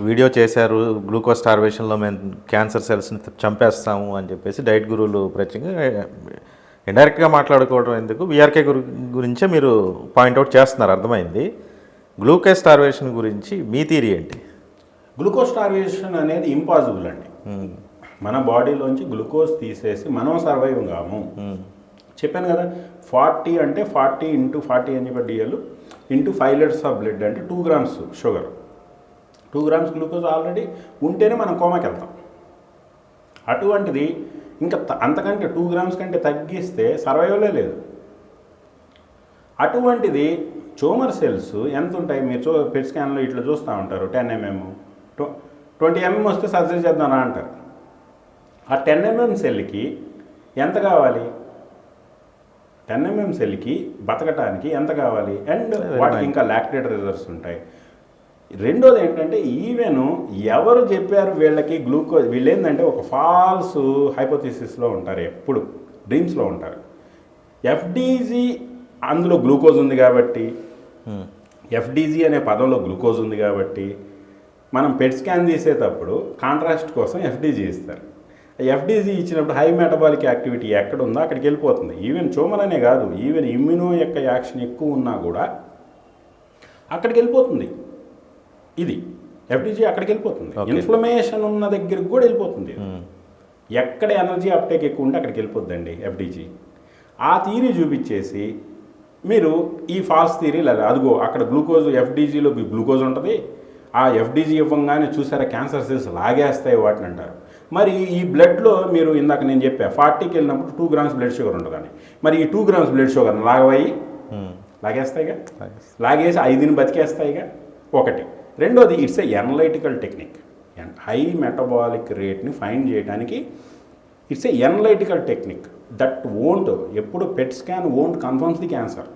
Video చేశారు, glucose స్టార్వేషన్లో మేము cancer సెల్స్ని చంపేస్తాము అని చెప్పేసి డైట్ గురువులు ప్రత్యేకంగా ఇండైరెక్ట్గా మాట్లాడుకోవడం ఎందుకు, విఆర్కే గురించే మీరు పాయింట్అవుట్ చేస్తున్నారు, అర్థమైంది. గ్లూకోజ్ స్టార్వేషన్ గురించి మీ థియరీ ఏంటి? గ్లూకోజ్ స్టార్వేషన్ అనేది ఇంపాసిబుల్ అండి. మన బాడీలోంచి గ్లూకోజ్ తీసేసి మనం సర్వైవ్ కాము. చెప్పాను కదా, 40 అంటే 40 × 40 అని చెప్పి DL into 5 liters of blood అంటే 2 grams sugar, 2 grams glucose already ఉంటేనే మనం కోమాకి వెళ్తాం. అటువంటిది ఇంకా అంతకంటే 2 grams కంటే తగ్గిస్తే సర్వైవలే లేదు. అటువంటిది ట్యూమర్ సెల్స్ ఎంత ఉంటాయి మీరు పెట్ స్కాన్లో ఇట్లా చూస్తూ ఉంటారు, 10 mm 20 mm వస్తే సర్జరీ చేద్దామని అంటారు. ఆ 10 mm సెల్కి ఎంత కావాలి, 10 mm సెల్కి బతకటానికి ఎంత కావాలి, అండ్ వాటికి ఇంకా లాక్టేట్ రిజర్వ్స్ ఉంటాయి. రెండోది ఏంటంటే ఈవెన్ ఎవరు చెప్పారు వీళ్ళకి గ్లూకోజ్, వీళ్ళు ఏంటంటే ఒక ఫాల్స్ హైపోథిసిస్లో ఉంటారు, ఎప్పుడు డ్రీమ్స్లో ఉంటారు. ఎఫ్డీజీ అందులో గ్లూకోజ్ ఉంది కాబట్టి, ఎఫ్డీజీ అనే పదంలో గ్లూకోజ్ ఉంది కాబట్టి మనం పెట్ స్కాన్ తీసేటప్పుడు కాంట్రాస్ట్ కోసం ఎఫ్డీజీ ఇస్తారు. ఎఫ్డీజీ ఇచ్చినప్పుడు హై మెటబాలిక్ యాక్టివిటీ ఎక్కడ ఉందో అక్కడికి వెళ్ళిపోతుంది. ఈవెన్ ట్యూమర్ అనే కాదు, ఈవెన్ ఇమ్యూనో యొక్క యాక్షన్ ఎక్కువ ఉన్నా కూడా అక్కడికి వెళ్ళిపోతుంది. ఇది ఎఫ్డీజీ అక్కడికి వెళ్ళిపోతుంది. ఇన్ఫ్లమేషన్ ఉన్న దగ్గరికి కూడా వెళ్ళిపోతుంది. ఎక్కడ ఎనర్జీ అప్టేక్ ఎక్కువ ఉంటే అక్కడికి వెళ్ళిపోద్దండి ఎఫ్డీజీ. ఆ థియరీ చూపించేసి మీరు ఈ ఫాల్స్ థియరీ లేదా అదిగో అక్కడ గ్లూకోజ్, ఎఫ్డీజీలో గ్లూకోజ్ ఉంటుంది, ఆ ఎఫ్డీజీ ఇవ్వగానే చూసారా క్యాన్సర్ సెల్స్ లాగేస్తాయి వాటిని అంటారు. మరి ఈ బ్లడ్లో మీరు ఇందాక నేను చెప్పా 40కి వెళ్ళినప్పుడు 2 grams బ్లడ్ షుగర్ ఉంటుందని, మరి ఈ 2 grams బ్లడ్ షుగర్ లాగేస్తాయిగా, లాగేసి 5ని బతికేస్తాయిగా. ఒకటి. రెండోది it's a analytical technique. High metabolic రేట్ని ఫైండ్ చేయడానికి it's a analytical technique that won't, ఎప్పుడు PET scan won't confirms the cancer.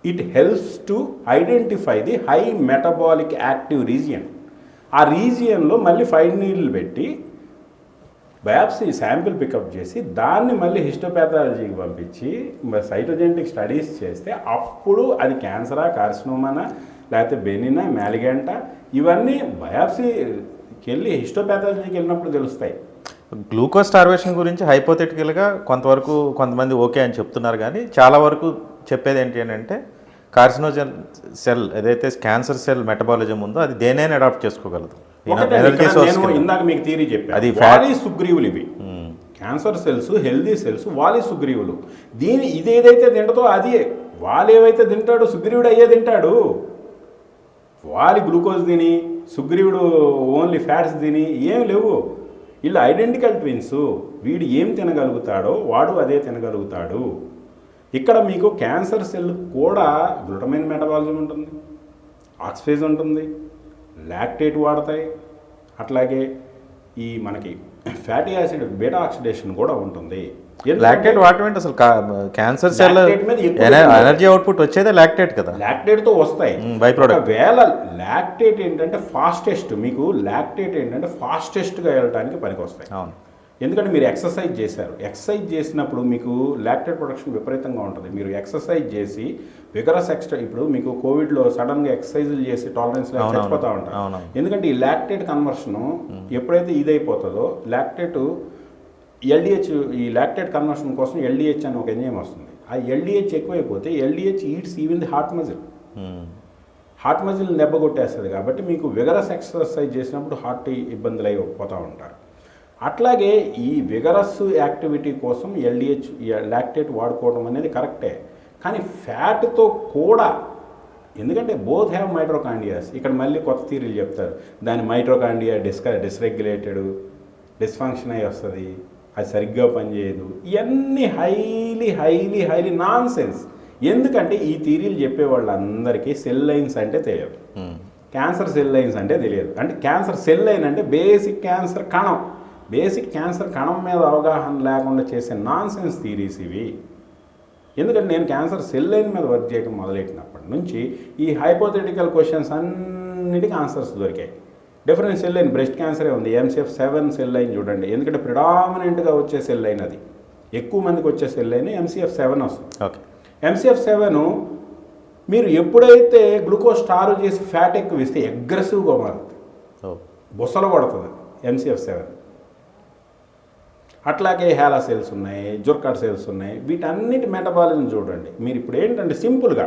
It helps to identify the high metabolic active region. ఆ రీజియన్లో మళ్ళీ 5 నీళ్ళు పెట్టి బయాప్సీ శాంపిల్ పికప్ చేసి దాన్ని మళ్ళీ హిస్టోపాథాలజీకి పంపించి సైటోజెనెటిక్ స్టడీస్ చేస్తే అప్పుడు అది క్యాన్సరా, కార్సినోమానా, లేకపోతే బెనినా, మ్యాలిగెంటా, ఇవన్నీ బయాప్సీకి వెళ్ళి హిస్టోపాథాలజీకి వెళ్ళినప్పుడు తెలుస్తాయి. గ్లూకోజ్ స్టార్వేషన్ గురించి హైపోథెటికల్గా కొంతమంది ఓకే అని చెప్తున్నారు, కానీ చాలా వరకు చెప్పేది ఏంటి అని అంటే కార్సినోజన్ సెల్ ఏదైతే క్యాన్సర్ సెల్ మెటబాలిజం ఉందో అది దేనైనా అడాప్ట్ చేసుకోగలదు. ఇందాక మీకు థియరీ చెప్పాను, అది వాలీ సుగ్రీవులు. ఇవి క్యాన్సర్ సెల్స్, హెల్దీ సెల్స్ వాలీ సుగ్రీవులు. ఇదేదైతే తింటదో అది వాలి ఏవైతే తింటాడో సుగ్రీవుడు అయ్యే తింటాడు. వాలి గ్లూకోజ్ తిని సుగ్రీవుడు ఓన్లీ ఫ్యాట్స్ తిని ఏం లేవు. వీళ్ళు ఐడెంటికల్ ట్విన్స్. వీడు ఏం తినగలుగుతాడో వాడు అదే తినగలుగుతాడు. ఇక్కడ మీకు క్యాన్సర్ సెల్ కూడా గ్లూటమైన్ మెటబాలిజం ఉంటుంది, ఆక్సిఫేజ్ ఉంటుంది, లాక్టేట్ వాడతాయి, అట్లాగే ఈ మనకి ఫ్యాటీ యాసిడ్ బీటా ఆక్సిడేషన్ కూడా ఉంటుంది. లాక్టేట్ వాడటం అసలు క్యాన్సర్ సెల్ ఎనర్జీ అవుట్పుట్ వచ్చేదే లాక్టేట్ కదా, లాక్టేట్తో వస్తాయి బై ప్రొడక్ట్. వేళ లాక్టేట్ ఏంటంటే ఫాస్టెస్ట్, మీకు లాక్టేట్ ఏంటంటే ఫాస్టెస్ట్గా వెళ్ళడానికి పనికి వస్తాయి. ఎందుకంటే మీరు ఎక్సర్సైజ్ చేశారు, ఎక్సర్సైజ్ చేసినప్పుడు మీకు లాక్టేట్ ప్రొడక్షన్ విపరీతంగా ఉంటుంది. మీరు ఎక్సర్సైజ్ చేసి విగరస్ ఇప్పుడు మీకు కోవిడ్లో సడన్గా ఎక్సర్సైజులు చేసి టాలరెన్స్ చచ్చిపోతూ ఉంటారు. ఎందుకంటే ఈ లాక్టేట్ కన్వర్షను ఎప్పుడైతే ఇదైపోతుందో లాక్టేట్ ఎల్డిహెచ్, ఈ లాక్టేట్ కన్వర్షన్ కోసం ఎల్డిహెచ్ అని ఒక ఎంజైమ్ వస్తుంది. ఆ ఎల్డిహెచ్ ఎక్కువైపోతే LDH eats even the heart muscle దెబ్బ కొట్టేస్తుంది. కాబట్టి మీకు విగరస్ ఎక్సర్సైజ్ చేసినప్పుడు హార్ట్ ఇబ్బందులు అయిపోతూ ఉంటారు. అట్లాగే ఈ విగరస్ యాక్టివిటీ కోసం ఎల్డిహెచ్ లాక్టేట్ వాడుకోవడం అనేది కరెక్టే, కానీ ఫ్యాట్తో కూడా, ఎందుకంటే బోత్ హ్యావ్ మైట్రోకాండియాస్. ఇక్కడ మళ్ళీ కొత్త థియరీలు చెప్తారు, దాని మైట్రోకాండియా డిస్రెగ్యులేటెడ్, డిస్ఫంక్షన్ అయి వస్తుంది, అది సరిగ్గా పనిచేయదు. ఇవన్నీ highly highly highly non sense. ఎందుకంటే ఈ థియరీలు చెప్పే వాళ్ళందరికీ సెల్ లైన్స్ అంటే తెలియదు, క్యాన్సర్ సెల్ లైన్స్ అంటే తెలియదు. అంటే క్యాన్సర్ సెల్ లైన్ అంటే బేసిక్ క్యాన్సర్ కణం, బేసిక్ క్యాన్సర్ కణం మీద అవగాహన లేకుండా చేసే నాన్ సెన్స్ థియరీస్ ఇవి. ఎందుకంటే నేను క్యాన్సర్ సెల్ లైన్ మీద వర్క్ చేయడం మొదలెట్టినప్పటి నుంచి ఈ హైపోథెటికల్ క్వశ్చన్స్ అన్నిటికీ ఆన్సర్స్ దొరికాయి. డిఫరెంట్ సెల్ లైన్ బ్రెస్ట్ క్యాన్సరే ఉంది, MCF7 సెల్ లైన్ చూడండి. ఎందుకంటే ప్రిడామినెంట్గా వచ్చే సెల్ లైన్, అది ఎక్కువ మందికి వచ్చే సెల్ లైన్ MCF7 వస్తుంది. ఓకే, MCF7 మీరు ఎప్పుడైతే గ్లూకోజ్ స్టార్ చేసి ఫ్యాట్ ఎక్కువ ఇస్తే అగ్రెసివ్గా మారుతుంది. ఓ. బుసలు పడుతుంది MCF7. అట్లాగే హేలా సెల్స్ ఉన్నాయి, జుర్కాట్ సెల్స్ ఉన్నాయి. వీటన్నిటి మెటబాలిజం చూడండి. మీరు ఇప్పుడు ఏంటంటే సింపుల్గా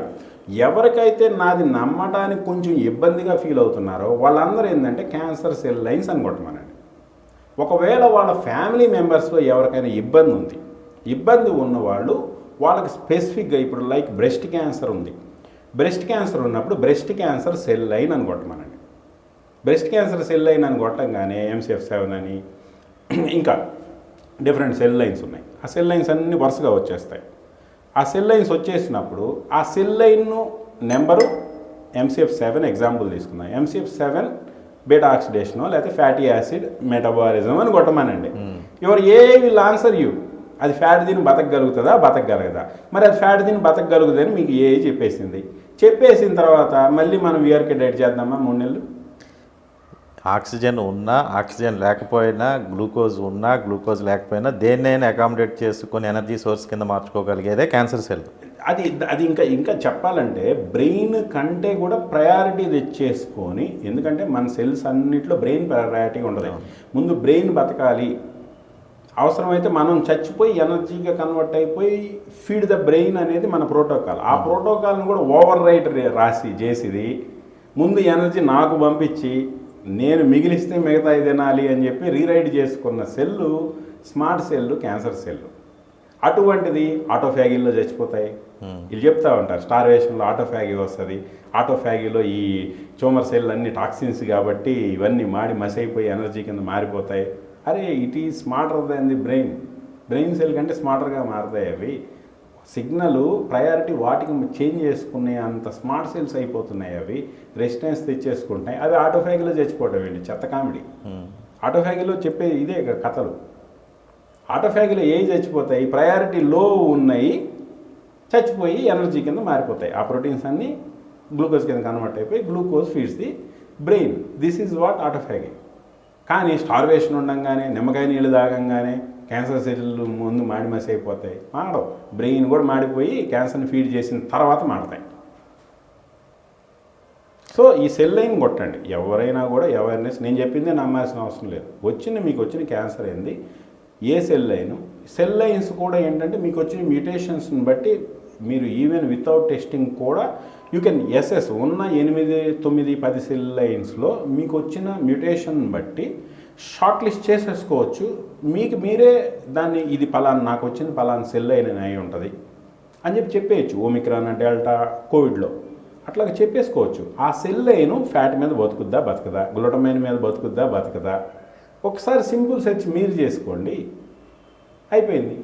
ఎవరికైతే నాది నమ్మడానికి కొంచెం ఇబ్బందిగా ఫీల్ అవుతున్నారో వాళ్ళందరూ ఏంటంటే క్యాన్సర్ సెల్ లైన్స్ అని కొట్టమనండి. ఒకవేళ వాళ్ళ ఫ్యామిలీ మెంబర్స్లో ఎవరికైనా ఇబ్బంది ఉంది, ఇబ్బంది ఉన్నవాళ్ళు వాళ్ళకి స్పెసిఫిక్గా ఇప్పుడు లైక్ బ్రెస్ట్ క్యాన్సర్ ఉంది, బ్రెస్ట్ క్యాన్సర్ ఉన్నప్పుడు బ్రెస్ట్ క్యాన్సర్ సెల్ లైన్ అని కొట్టమనండి. బ్రెస్ట్ క్యాన్సర్ సెల్ లైన్ అని కొట్టంగానే MCF7 అని ఇంకా డిఫరెంట్ సెల్ లైన్స్ ఉన్నాయి. ఆ సెల్ లైన్స్ అన్నీ వరుసగా వచ్చేస్తాయి. ఆ సెల్ లైన్స్ వచ్చేసినప్పుడు ఆ cell line number MCF7 example తీసుకుందాం. MCF7 బీటా ఆక్సిడేషనో లేకపోతే ఫ్యాటీ యాసిడ్ మెటబాలిజం అని కొట్టమానండి. ఎవరు విల్ ఆన్సర్ యూ అది ఫ్యాట్ దీన్ని బతకగలుగుతుందా బతకగలగదా. మరి అది ఫ్యాట్ దీన్ని బతకగలుగుతుందని మీకు చెప్పేసింది. చెప్పేసిన తర్వాత మళ్ళీ మనం VRK డైట్ చేద్దామా 3 నెలలు. ఆక్సిజన్ ఉన్నా ఆక్సిజన్ లేకపోయినా, గ్లూకోజ్ ఉన్నా గ్లూకోజ్ లేకపోయినా దేన్నైనా అకామిడేట్ చేసుకొని ఎనర్జీ సోర్స్ కింద మార్చుకోగలిగేదే క్యాన్సర్ సెల్. అది ఇంకా చెప్పాలంటే బ్రెయిన్ కంటే కూడా ప్రయారిటీ తెచ్చేసుకొని, ఎందుకంటే మన సెల్స్ అన్నింటిలో బ్రెయిన్ ప్రయారిటీ ఉండదు. ముందు బ్రెయిన్ బతకాలి, అవసరమైతే మనం చచ్చిపోయి ఎనర్జీగా కన్వర్ట్ అయిపోయి ఫీడ్ ద బ్రెయిన్ అనేది మన ప్రోటోకాల్. ఆ ప్రోటోకాల్ని కూడా ఓవర్ రైట్ రాసి చేసేది ముందు ఎనర్జీ నాకు పంపించి నేను మిగిలిస్తే మిగతా తినాలి అని చెప్పి రీరైడ్ చేసుకున్న cell smart cell cancer cell. అటువంటిది ఆటోఫ్యాగీలో చచ్చిపోతాయి. వీళ్ళు చెప్తా ఉంటారు స్టార్వేషన్లో ఆటోఫ్యాగీ వస్తుంది, ఆటోఫ్యాగీలో ఈ ట్యూమర్ సెల్ అన్ని టాక్సిన్స్ కాబట్టి ఇవన్నీ మాడి మసైపోయి ఎనర్జీ కింద మారిపోతాయి. అరే it is smarter than the brain cell కంటే స్మార్టర్గా మారుతాయి. అవి సిగ్నల్ ప్రయారిటీ వాటికి చేంజ్ చేసుకునే అంత స్మార్ట్ సెల్స్ అయిపోతున్నాయి. అవి రెసిస్టెన్స్ తెచ్చేసుకుంటాయి. అవి ఆటోఫ్యాగీలో చచ్చిపోవటం ఏంటి చెత్త కామెడీ. ఆటోఫ్యాగీలో చెప్పే ఇదే కథలు. ఆటోఫ్యాగీలో చచ్చిపోతాయి, ప్రయారిటీ లో ఉన్నాయి, చచ్చిపోయి ఎనర్జీ కింద మారిపోతాయి. ఆ ప్రోటీన్స్ అన్నీ గ్లూకోజ్ కింద కన్వర్ట్ అయిపోయి glucose feeds the brain. This is what autophagy. కానీ స్టార్వేషన్ ఉండంగానే నిమ్మకాయ నీళ్ళు తాగంగానే క్యాన్సర్ సెల్లు ముందు మసి అయిపోతాయి. మాడవు, బ్రెయిన్ కూడా మాడిపోయి క్యాన్సర్ని ఫీడ్ చేసిన తర్వాత మాడతాయి. సో ఈ సెల్ లైన్ కొట్టండి. ఎవరైనా కూడా అవేర్నెస్, నేను చెప్పిందే నమ్మాల్సిన అవసరం లేదు. మీకు వచ్చిన క్యాన్సర్ ఏంది, ఏ సెల్ లైన్స్ కూడా ఏంటంటే మీకు వచ్చిన మ్యూటేషన్స్ని బట్టి మీరు ఈవెన్ వితౌట్ టెస్టింగ్ కూడా యూ కెన్ ఎస్ఎస్ ఉన్న 8, 9, 10 సెల్ లైన్స్లో మీకు వచ్చిన మ్యూటేషన్ బట్టి షార్ట్ లిస్ట్ చేసేసుకోవచ్చు. మీరే దాన్ని ఇది పలానా నాకు వచ్చింది పలానా సెల్ లైన్ అయి ఉంటుంది అని చెప్పేయచ్చు. ఓమిక్రాన్, డెల్టా, కోవిడ్లో అట్లాగా చెప్పేసుకోవచ్చు. ఆ సెల్ లైన్ ఫ్యాట్ మీద బతుకుద్దా బతకదా, గ్లూటమైన్ మీద బతుకుద్దా బతకదా, ఒకసారి సింపుల్ సెర్చ్ మీరు చేసుకోండి, అయిపోయింది.